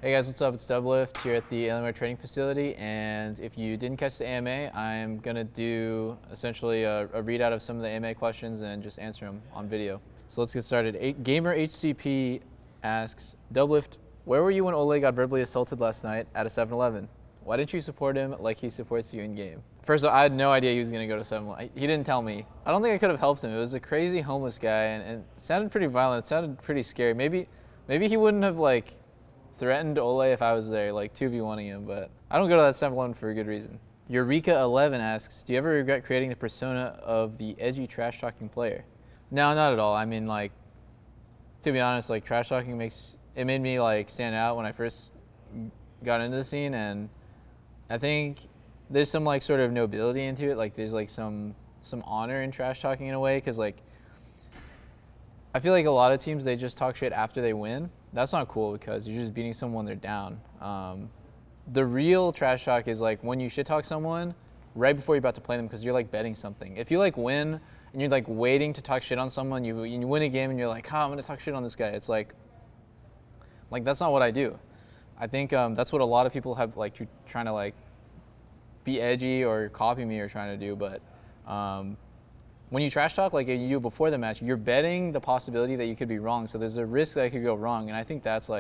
Hey guys, what's up? It's Doublelift here at the Alienware Training Facility, and if you didn't catch the AMA, I'm gonna do essentially a readout of some of the AMA questions and just answer them on video. So let's get started. Gamer HCP asks, Doublelift, where were you when Ole got verbally assaulted last night at a 7-Eleven? Why didn't you support him like he supports you in game? First of all, I had no idea he was gonna go to 7-Eleven. He didn't tell me. I don't think I could have helped him. It was a crazy homeless guy, and it sounded pretty violent. It sounded pretty scary. Maybe he wouldn't have threatened Ole if I was there, 2v1ing him, but I don't go to that 7-Eleven for a good reason. Eureka11 asks, do you ever regret creating the persona of the edgy trash-talking player? No, not at all. I mean, to be honest, trash-talking made me stand out when I first got into the scene, and I think there's some sort of nobility into it. There's some honor in trash-talking in a way, because I feel like a lot of teams, they just talk shit after they win. That's not cool because you're just beating someone when they're down. The real trash talk is when you shit talk someone right before you're about to play them because you're betting something. If you win and you're waiting to talk shit on someone, you win a game and you're like, I'm gonna talk shit on this guy. It's like that's not what I do. I think that's what a lot of people have trying to be edgy or copy me or trying to do, but when you trash talk like you do before the match, you're betting the possibility that you could be wrong. So there's a risk that it could go wrong, and I think that's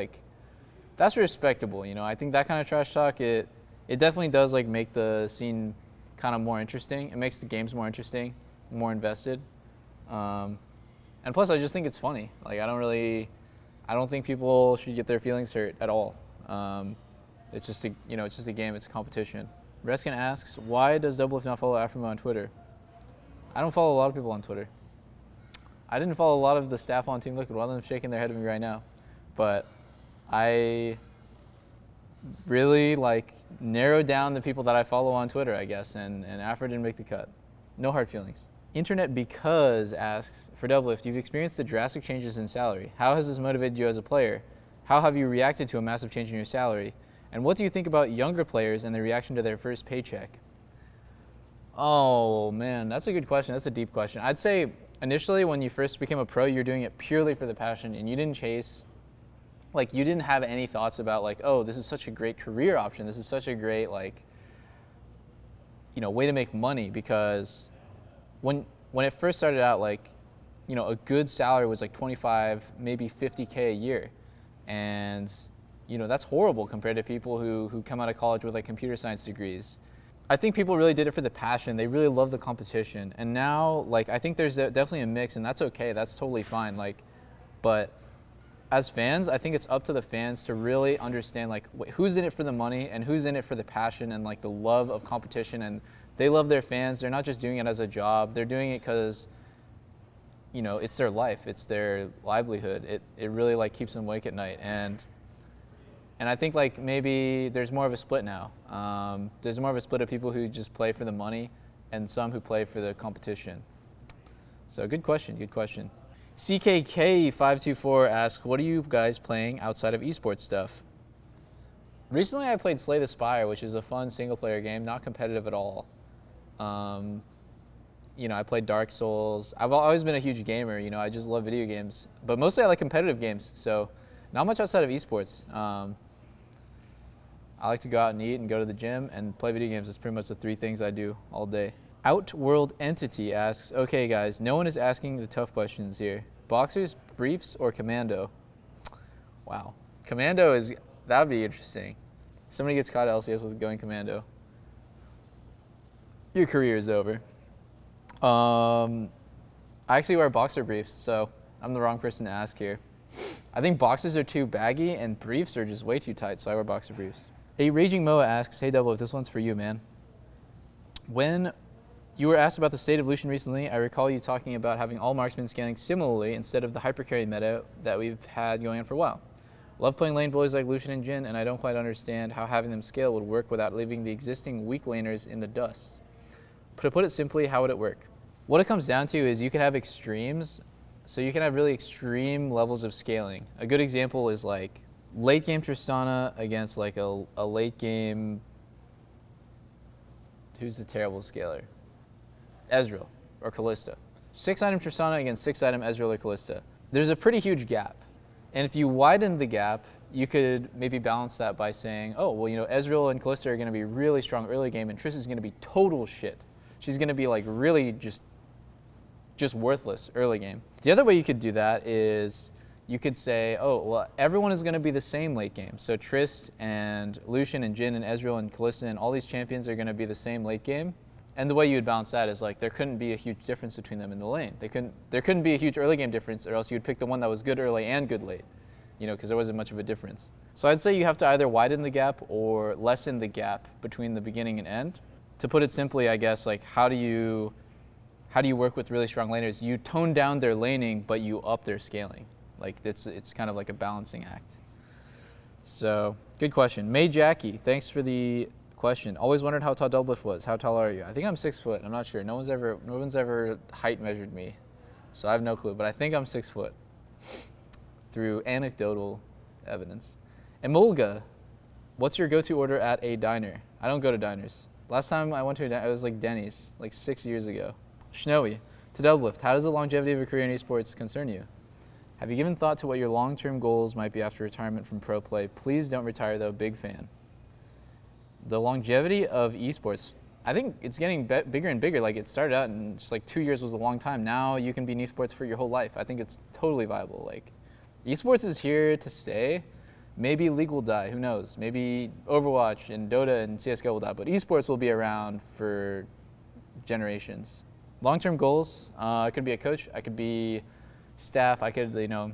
that's respectable. I think that kind of trash talk, it definitely does make the scene kind of more interesting. It makes the games more interesting, more invested, and plus I just think it's funny. I don't think people should get their feelings hurt at all. It's just it's just a game. It's a competition. Reskin asks, why does Doublelift not follow AFMA on Twitter? I don't follow a lot of people on Twitter. I didn't follow a lot of the staff on Team Liquid. One of them shaking their head at me right now. But I really narrowed down the people that I follow on Twitter, I guess, and Afro didn't make the cut. No hard feelings. Internet Because asks, for Doublelift, you've experienced the drastic changes in salary. How has this motivated you as a player? How have you reacted to a massive change in your salary? And what do you think about younger players and their reaction to their first paycheck? Oh man, that's a good question. That's a deep question. I'd say initially when you first became a pro, you're doing it purely for the passion and you didn't chase, you didn't have any thoughts about oh, this is such a great career option. This is such a great way to make money, because when it first started out, a good salary was 25, maybe 50K a year. And that's horrible compared to people who come out of college with computer science degrees. I think people really did it for the passion. They really love the competition. And now, I think there's definitely a mix, and that's okay. That's totally fine. But as fans, I think it's up to the fans to really understand, who's in it for the money and who's in it for the passion and, the love of competition. And they love their fans. They're not just doing it as a job. They're doing it because, it's their life. It's their livelihood. It really, keeps them awake at night. And I think maybe there's more of a split now. There's more of a split of people who just play for the money and some who play for the competition. So good question, good question. CKK524 asks, what are you guys playing outside of esports stuff? Recently I played Slay the Spire, which is a fun single player game, not competitive at all. I played Dark Souls. I've always been a huge gamer, I just love video games. But mostly I like competitive games, so not much outside of esports. I like to go out and eat and go to the gym and play video games. That's pretty much the three things I do all day. Outworld Entity asks, okay guys, no one is asking the tough questions here. Boxers, briefs, or commando? Wow. Commando that would be interesting. Somebody gets caught at LCS with going commando. Your career is over. I actually wear boxer briefs, so I'm the wrong person to ask here. I think boxers are too baggy and briefs are just way too tight, so I wear boxer briefs. A Raging Moa asks, hey Double, if this one's for you, man. When you were asked about the state of Lucian recently, I recall you talking about having all marksmen scaling similarly instead of the hypercarry meta that we've had going on for a while. Love playing lane bullies like Lucian and Jhin, and I don't quite understand how having them scale would work without leaving the existing weak laners in the dust. To put it simply, how would it work? What it comes down to is you can have extremes. So you can have really extreme levels of scaling. A good example is late game Tristana against a late game, who's the terrible scaler? Ezreal or Kalista. 6-item Tristana against 6-item Ezreal or Kalista. There's a pretty huge gap. And if you widen the gap, you could maybe balance that by saying, oh, well, you know, Ezreal and Kalista are going to be really strong early game, and Tristan's going to be total shit. She's going to be like really just worthless early game. The other way you could do that is you could say, oh, well, everyone is going to be the same late game. So Trist and Lucian and Jhin and Ezreal and Kalista and all these champions are going to be the same late game. And the way you would balance that is like there couldn't be a huge difference between them in the lane. There couldn't be a huge early game difference, or else you would pick the one that was good early and good late, you know, because there wasn't much of a difference. So I'd say you have to either widen the gap or lessen the gap between the beginning and end. To put it simply, I guess, like how do you work with really strong laners? You tone down their laning, but you up their scaling. Like it's kind of like a balancing act. So good question. May Jackie, thanks for the question. Always wondered how tall Doublelift was. How tall are you? I think I'm 6 foot. I'm not sure. No one's ever height measured me, so I have no clue. But I think I'm 6 foot through anecdotal evidence. Emolga, what's your go-to order at a diner? I don't go to diners. Last time I went to a diner, it was like Denny's, like 6 years ago. Snowy, to Doublelift, how does the longevity of a career in esports concern you? Have you given thought to what your long-term goals might be after retirement from pro play? Please don't retire though, big fan. The longevity of esports, I think it's getting bigger and bigger. Like it started out and just like 2 years was a long time. Now you can be in esports for your whole life. I think it's totally viable. Like esports is here to stay. Maybe League will die, who knows? Maybe Overwatch and Dota and CSGO will die, but esports will be around for generations. Long-term goals, I could be a coach, I could be staff, I could, you know,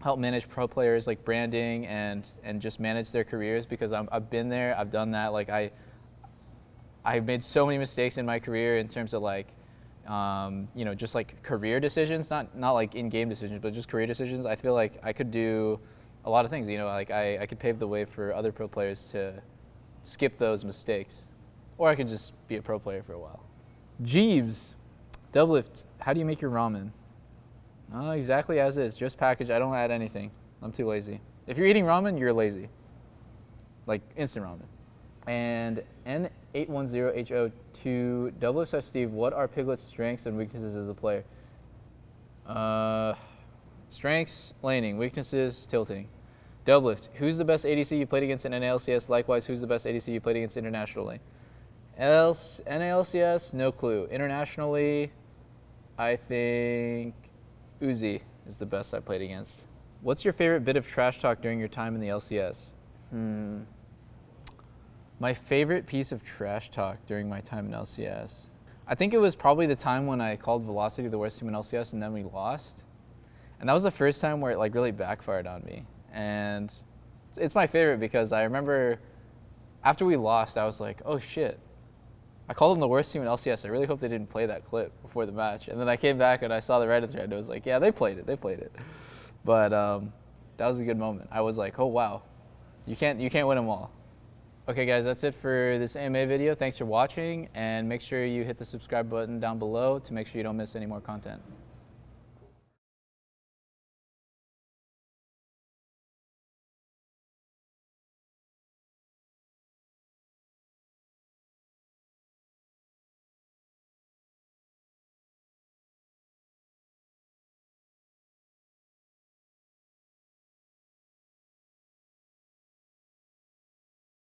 help manage pro players, like branding and just manage their careers, because I've been there, I've done that. Like I've made so many mistakes in my career in terms of like, you know, just like career decisions, not like in-game decisions, but just career decisions. I feel like I could do a lot of things, you know, like I could pave the way for other pro players to skip those mistakes, or I could just be a pro player for a while. Jeeves, Doublelift, how do you make your ramen? Exactly as is, just package. I don't add anything. I'm too lazy. If you're eating ramen, you're lazy. Like instant ramen. And N810HO2, Doublelift Steve, what are Piglet's strengths and weaknesses as a player? Strengths, laning. Weaknesses, tilting. Doublelift, who's the best ADC you played against in NALCS? Likewise, who's the best ADC you played against internationally? NALCS, no clue. Internationally, I think Uzi is the best I played against. What's your favorite bit of trash talk during your time in the LCS? My favorite piece of trash talk during my time in LCS? I think it was probably the time when I called Velocity the worst team in LCS and then we lost. And that was the first time where it like really backfired on me. And it's my favorite because I remember after we lost, I was like, oh shit. I called them the worst team in LCS. I really hope they didn't play that clip before the match. And then I came back and I saw the Reddit thread and it was like, yeah, they played it. But that was a good moment. I was like, oh wow, you can't win them all. Okay guys, that's it for this AMA video. Thanks for watching, and make sure you hit the subscribe button down below to make sure you don't miss any more content.